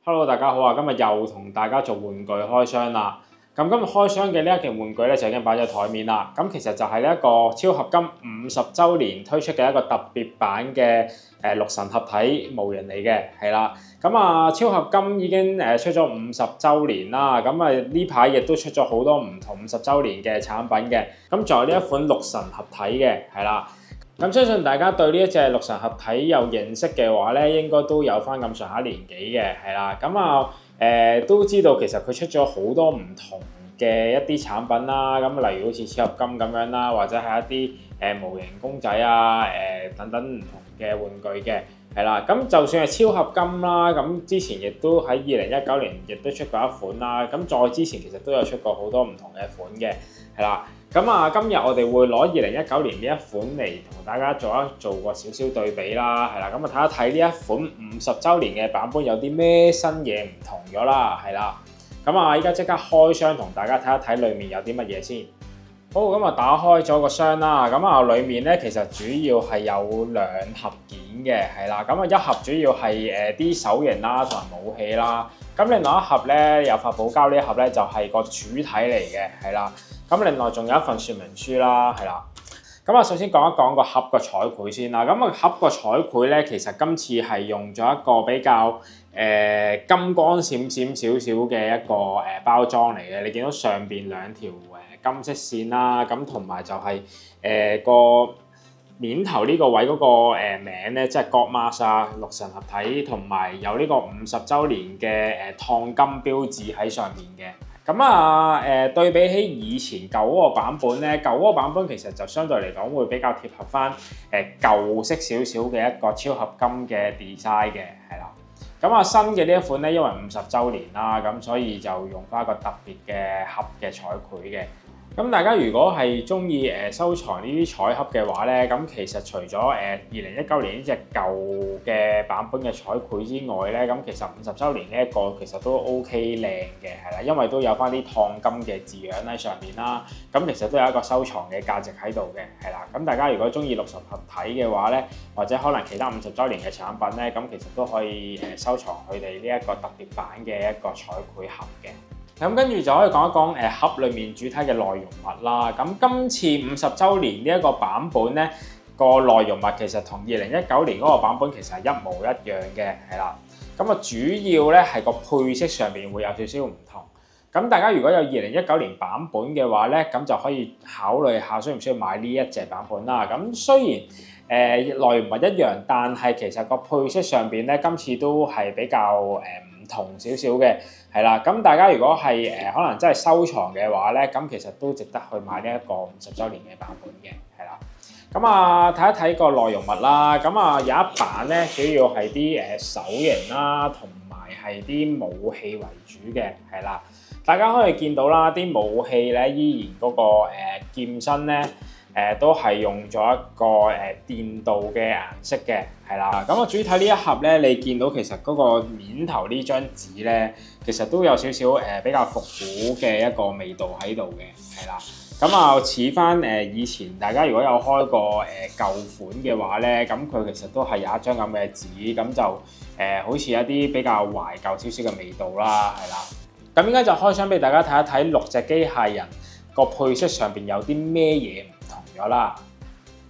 Hello， 大家好啊！今日又同大家做玩具開箱啦。咁今日開箱嘅呢一件玩具咧就已經擺咗台面啦。咁其實就係呢一個超合金50週年推出嘅一個特別版嘅六神合體模型嚟嘅，係啦。咁啊，超合金已經出咗50週年啦。咁啊呢排亦都出咗好多唔同50週年嘅產品嘅。咁仲有呢一款六神合體嘅，係啦。咁相信大家對呢一隻六神合體有認識嘅話咧，應該都有翻咁上下年紀嘅，係啦。咁啊都知道其實佢出咗好多唔同嘅一啲產品啦。咁例如好似超合金咁樣啦，或者係一啲模型公仔啊，等等唔同嘅玩具嘅，係啦。咁就算係超合金啦，咁之前亦都喺2019年亦都出過一款啦。咁再之前其實都有出過好多唔同嘅款嘅，係啦。咁啊，今日我哋會攞2019年呢一款嚟同大家做個少少對比啦，係啦。咁啊睇一睇呢一款50週年嘅版本有啲咩新嘢唔同咗啦，係啦。咁啊，依家即刻開箱同大家睇一睇裡面有啲乜嘢先。好，咁啊打開咗個箱啦。咁啊，裡面咧其實主要係有2盒件嘅，係啦。咁啊，一盒主要係啲手型啦同埋武器啦。咁另外一盒咧有發泡膠，呢一盒咧就係個主體嚟嘅，係啦。咁另外仲有一份說明書啦，係啦。咁啊，首先講一講個盒個彩繪先啦。咁個盒個彩繪咧，其實今次係用咗一個比較金光閃閃少少嘅一個包裝嚟嘅。你見到上邊2條金色線啦，咁同埋就係個面頭呢個位嗰個名咧，即係 Godmas 啊，六神合體，同埋有呢個50週年嘅燙金標誌喺上面嘅。咁啊對比起以前舊嗰個版本咧，舊嗰個版本其實就相對嚟講會比較貼合翻舊式少少嘅一個超合金嘅 design 嘅，係啦。咁啊新嘅呢一款咧，因為50週年啦，咁所以就用翻一個特別嘅盒嘅彩繪嘅。咁大家如果係中意收藏呢啲彩盒嘅話咧，咁其實除咗2019年呢隻舊嘅版本嘅彩繪之外咧，咁其實50週年呢一個其實都 OK 靚嘅，係啦，因為都有翻啲燙金嘅字樣喺上面啦，咁其實都有一個收藏嘅價值喺度嘅，係啦。咁大家如果中意六神合體嘅話咧，或者可能其他50週年嘅產品咧，咁其實都可以收藏佢哋呢一個特別版嘅一個彩繪盒嘅。咁跟住就可以講一講盒裏面主體嘅內容物啦。咁今次50週年呢一個版本咧，個內容物其實同2019年嗰個版本其實係一模一樣嘅，係啦。咁啊主要咧係個配色上面會有少少唔同。咁大家如果有2019年版本嘅話咧，咁就可以考慮下需唔需要買呢一隻版本啦。咁雖然內容物一樣，但係其實個配色上邊咧，今次都係比較唔同少少嘅，係啦。咁大家如果係可能真係收藏嘅話咧，咁其實都值得去買呢一個50週年嘅版本嘅，係啦。咁啊睇一睇個內容物啦。咁啊有一版咧，主要係啲手型啦，同埋係啲武器為主嘅，係啦。大家可以見到啦，啲武器咧依然嗰個劍身咧都係用咗一個電鍍嘅顏色嘅，係啦。咁啊主體呢一盒咧，你見到其實嗰個面頭呢張紙咧，其實都有少少比較復古嘅一個味道喺度嘅，係啦。咁啊似翻以前大家如果有開過舊款嘅話咧，咁佢其實都係有一張咁嘅紙，咁就好似一啲比較懷舊少少嘅味道啦，係啦。咁依家就開箱俾大家睇一睇6隻機械人個配色上邊有啲咩嘢唔同咗啦。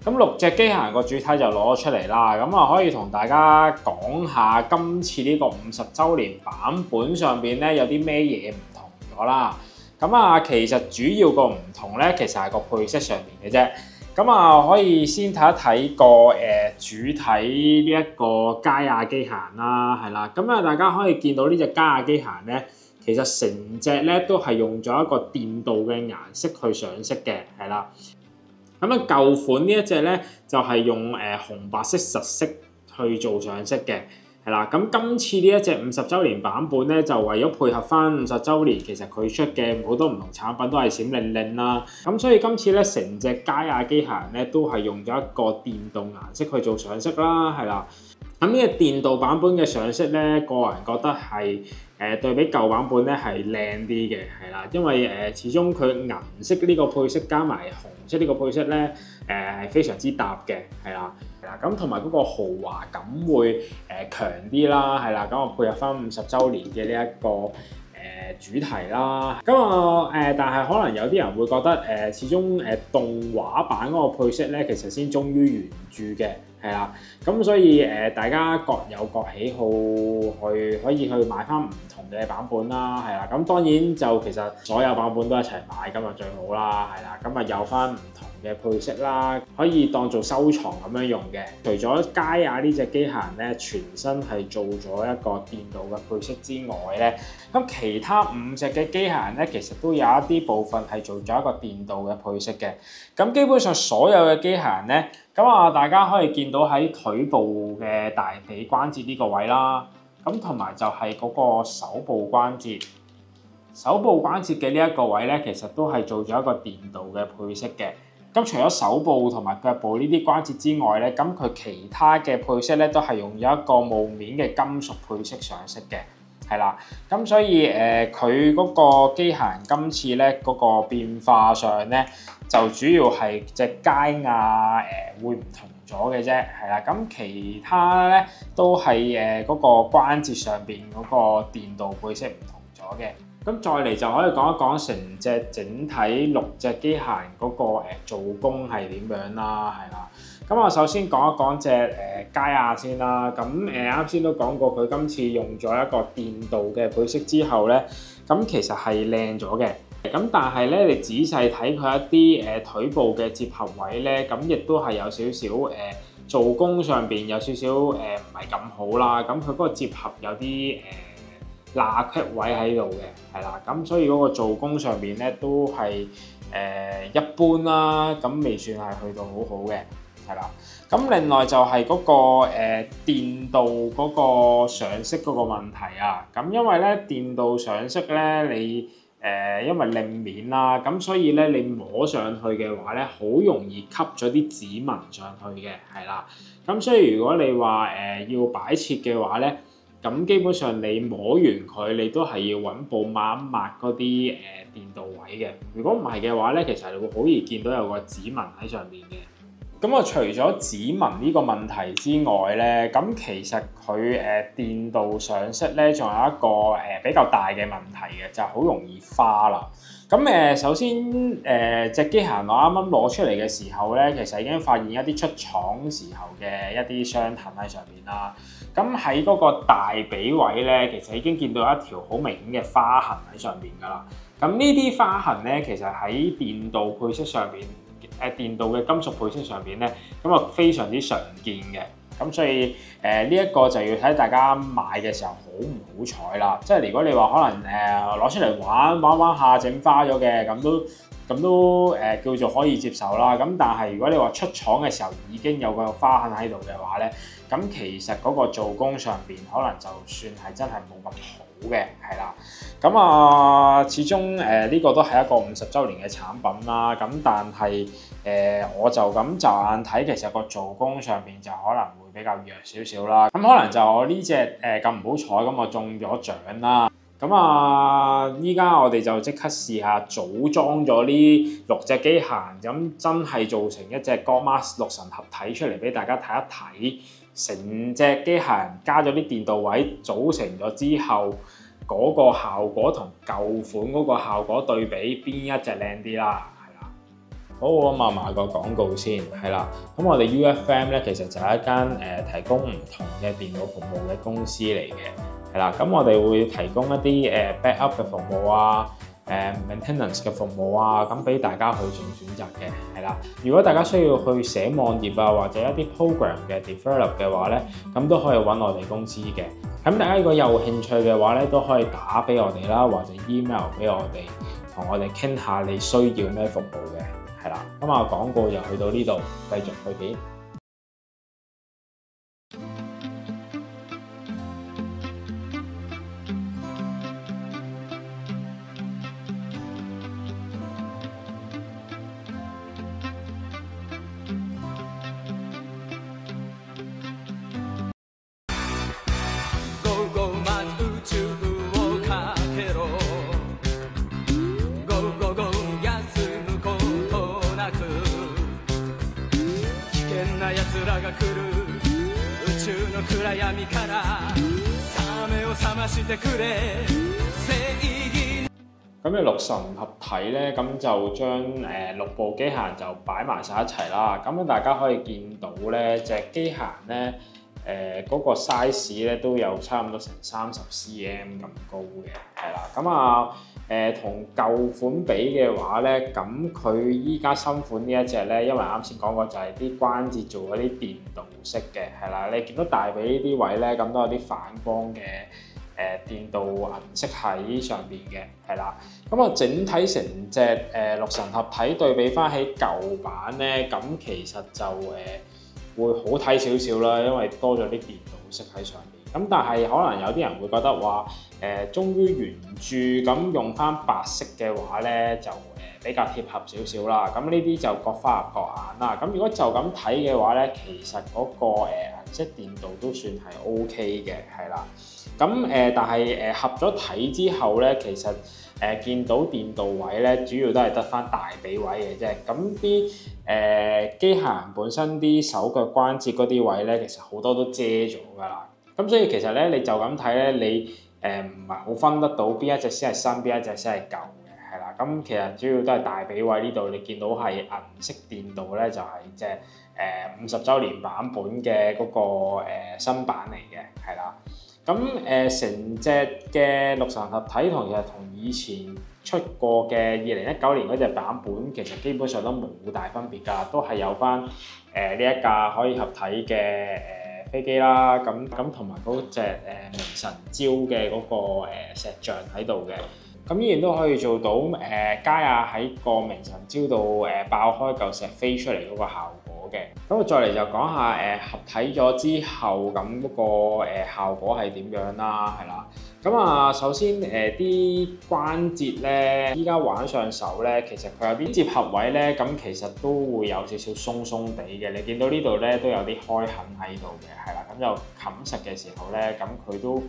咁6隻機械人個主體就攞咗出嚟啦。咁啊可以同大家講下今次呢個50週年版本上邊咧有啲咩嘢唔同咗啦。咁啊其實主要個唔同咧，其實係個配色上面嘅啫。咁啊可以先睇一睇個主體呢一個加亞機械人啦，係啦。咁啊大家可以見到呢隻加亞機械人咧，其實成隻咧都係用咗一個電鍍嘅顏色去上色嘅，係啦。咁啊舊款呢一隻咧就係用紅白色實色去做上色嘅，係啦。咁今次呢一隻50週年版本咧，就為咗配合翻50週年，其實佢出嘅好多唔同產品都係閃靈靈啦。咁所以今次咧成隻加亞機械人咧都係用咗一個電鍍顏色去做上色啦，係啦。咁呢個電鍍版本嘅上色咧，個人覺得係對比舊版本咧係靚啲嘅，係啦，因為始終佢銀色呢個配色加埋紅色呢個配色咧係非常之搭嘅，係啦。係啦，咁同埋嗰個豪華感會強啲啦，係啦，咁我配合翻50週年嘅呢一個主題啦，咁但係可能有啲人會覺得始終動畫版嗰個配色咧，其實先忠於原著嘅，係啦，咁所以大家各有各喜好，可以去買翻唔同嘅版本啦，係啦，咁當然就其實所有版本都一齊買咁啊最好啦，係啦，咁啊有翻唔同嘅配色啦，可以當做收藏咁樣用嘅。除咗佳亞呢隻機械人咧，全身係做咗一個電鍍嘅配色之外咧，咁其他5隻嘅機械人咧，其實都有一啲部分係做咗一個電鍍嘅配色嘅。咁基本上所有嘅機械人咧，咁大家可以見到喺腿部嘅大髀關節呢個位啦，咁同埋就係嗰個手部關節。手部關節嘅呢一個位咧，其實都係做咗一個電鍍嘅配色嘅。咁除咗手部同埋腳部呢啲關節之外咧，咁佢其他嘅配色咧都係用咗一個霧面嘅金屬配色上色嘅，係啦。咁所以佢嗰個機械人今次咧嗰個變化上咧，就主要係隻佳亞會唔同咗嘅啫，係啦。咁其他咧都係嗰個關節上邊嗰個電鍍配色唔同咗嘅。咁再嚟就可以講一講成隻整體6隻機械人嗰個做工係點樣啦，係啦。咁我首先講一講隻佳亞先啦。咁啱先都講過，佢今次用咗一個電鍍嘅配色之後咧，咁其實係靚咗嘅。咁但係咧，你仔細睇佢一啲腿部嘅接合位咧，咁亦都係有少少做工上邊有少少唔係咁好啦。咁佢嗰個接合有啲罅隙位喺度嘅，係啦，咁所以嗰個做工上邊咧都係一般啦，咁未算係去到好好嘅，係啦。咁另外就係嗰個電鍍嗰個上色嗰個問題啊，咁因為咧電鍍上色咧你因為令面啦，咁所以咧你摸上去嘅話咧，好容易吸咗啲指紋上去嘅，係啦。咁所以如果你話要擺設嘅話咧，咁基本上你摸完佢，你都係要揾布抹一抹嗰啲電鍍位嘅。如果唔係嘅話咧，其實你會好易見到有個指紋喺上面嘅。咁除咗指紋呢個問題之外咧，咁其實佢電鍍上色咧，仲有一個比較大嘅問題嘅，就係好容易花啦。咁首先隻機械人我啱啱攞出嚟嘅時候咧，其實已經發現一啲出廠時候嘅一啲傷痕喺上面啦。咁喺嗰個大髀位咧，其實已經見到一條好明顯嘅花痕喺上邊㗎啦。咁呢啲花痕咧，其實喺電鍍配色上邊，電鍍嘅金屬配色上邊咧，咁非常之常見嘅。咁所以呢一個就要睇大家買嘅時候好唔好彩啦。即係如果你話可能攞出嚟玩下整花咗嘅，咁都叫做可以接受啦。咁但係如果你話出廠嘅時候已經有個花痕喺度嘅話咧，咁其實嗰個做工上邊可能就算係真係冇咁好嘅，係啦。咁始終呢個都係一個50週年嘅產品啦。咁但係我就咁驟眼睇，其實個做工上邊就可能會比較弱少少啦。咁可能就我呢隻咁唔好彩，咁我中咗獎啦。咁依家我哋就即刻試下組裝咗呢6隻機械人，咁真係做成一隻 Godmas 6神合體出嚟俾大家睇一睇。成隻機械人加咗啲電鍍位組成咗之後，嗰個效果同舊款嗰個效果對比，邊一隻靚啲啦？係啦，好，咁賣個廣告先，係啦。咁我哋 UFM 咧，其實就係一間提供唔同嘅電腦服務嘅公司嚟嘅，係啦。咁我哋會提供一啲backup 嘅服務啊。maintenance 嘅服務啊，咁俾大家去做選擇嘅，係啦。如果大家需要去寫網頁啊，或者一啲 program 嘅 develop 嘅話咧，咁都可以揾我哋公司嘅。咁大家如果有興趣嘅話咧，都可以打俾我哋啦，或者 email 俾我哋，同我哋傾下你需要咩服務嘅，係啦。咁廣告就去到呢度，繼續去片。が来る宇宙の暗闇からサメを覚ましてくれ正義。咁嘅六神合體咧，咁就將6部機械人就擺埋晒一齊啦。咁大家可以見到咧，隻機械人咧，嗰個 size 咧都有差唔多成30cm 咁高嘅，係啦。咁同舊款比嘅話咧，咁佢依家新款呢一隻咧，因為啱先講過就係啲關節做嗰啲電導式嘅，係啦。你見到大髀呢啲位咧，咁都有啲反光嘅。電導銀色喺上邊嘅，係啦。咁整體成隻六神合體對比翻起舊版咧，咁其實就會好睇少少啦，因為多咗啲電導式喺上邊。咁但係可能有啲人會覺得話忠於原著咁用翻白色嘅話咧，就比較貼合少少啦。咁呢啲就各花入各眼啦。咁如果就咁睇嘅話咧，其實嗰個銀色電導都算係 OK 嘅，係啦。咁但係合咗體之後咧，其實見到電導位咧，主要都係得翻大髀位嘅啫。咁啲機械人本身啲手腳關節嗰啲位咧，其實好多都遮咗㗎啦。咁所以其實咧，你就咁睇咧，你唔係好分得到邊一隻先係新，邊一隻先係舊嘅，係啦。咁其實主要都係大髀位呢度，你見到係銀色電導咧，就係隻50週年版本嘅嗰個新版嚟嘅，係啦。咁成隻嘅六神合體其實同以前出過嘅2019年嗰隻版本，其實基本上都冇大分別㗎，都係有翻呢一架可以合體嘅飛機啦，咁同埋嗰隻明神礁嘅嗰個石像喺度嘅，咁依然都可以做到加亞喺個明神礁度爆開嚿石飛出嚟嗰個效果嘅。咁我再嚟就講下合體咗之後咁嗰個效果係點樣啦，係啦。咁首先啲關節咧，依家玩上手咧，其實佢有啲接合位咧，咁其實都會有少少鬆鬆地嘅。你見到呢度咧都有啲開痕喺度嘅，係啦。咁就冚實嘅時候咧，咁佢都唔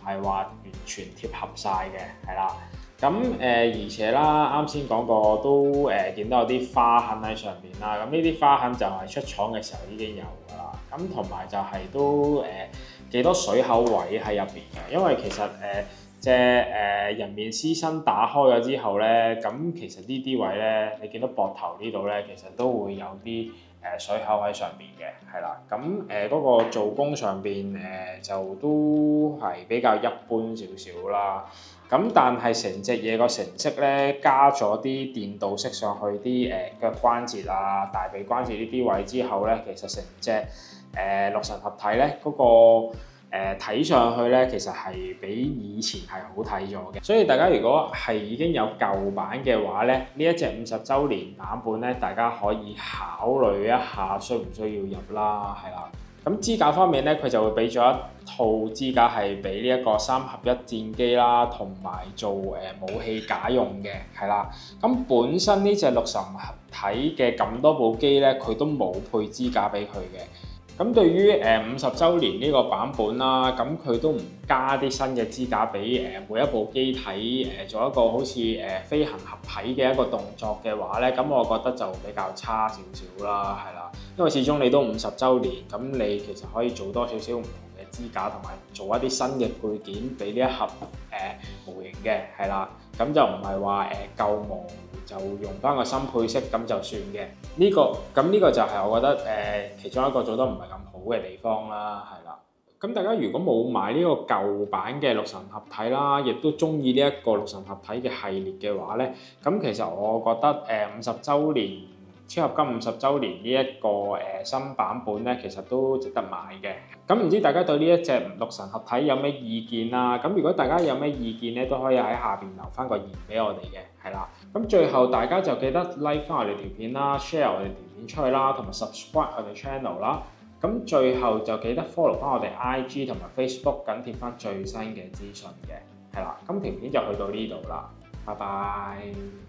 係話完全貼合晒嘅，係啦。咁而且啦，啱先講過都見到有啲花痕喺上邊啦。咁呢啲花痕就係出廠嘅時候已經有㗎啦。咁同埋就係都幾多水口位喺入邊嘅，因為其實隻人面獅身打開咗之後咧，咁其實呢啲位咧，你見到膊頭呢度咧，其實都會有啲水口喺上邊嘅，係啦。咁嗰個做工上邊就都係比較一般少少啦。咁但係成隻嘢個成色咧，加咗啲電導式上去啲腳關節啊、大髀關節呢啲位之後咧，其實成隻六神合體咧嗰個睇上去咧，其實係比以前係好睇咗嘅。所以大家如果係已經有舊版嘅話咧，呢一隻50週年版本咧，大家可以考慮一下需唔需要入啦，係啦。咁支架方面咧，佢就會俾咗一套支架係俾呢一個3合1戰機啦，同埋做武器架用嘅，係啦。咁本身呢隻六神合體嘅咁多部機咧，佢都冇配支架俾佢嘅。咁對於50週年呢個版本啦，咁佢都唔加啲新嘅支架俾每一部機體做一個好似飛行合體嘅一個動作嘅話咧，咁我覺得就比較差少少啦，係啦，因為始終你都50週年，咁你其實可以做多少少唔同嘅支架，同埋做一啲新嘅配件俾呢一盒模型嘅，係啦，咁就唔係話舊模就用翻個新配色咁就算嘅。呢個就係我覺得其中一個做得唔係咁好嘅地方啦，係啦。咁大家如果冇買呢個舊版嘅六神合體啦，亦都中意呢一個六神合體嘅系列嘅話咧，咁其實我覺得50週年超合金50週年呢一個新版本咧，其實都值得買嘅。咁唔知大家對呢一隻六神合體有咩意見啦？咁如果大家有咩意見咧，都可以喺下邊留翻個言俾我哋嘅，係啦。咁最後大家就記得 like 翻我哋條片啦 ，share 我哋條片出去啦，同埋 subscribe 我哋 channel 啦。咁最後就記得 follow 翻我哋 IG 同埋 Facebook 緊貼翻最新嘅資訊嘅，係啦。咁條片就去到呢度啦，拜拜。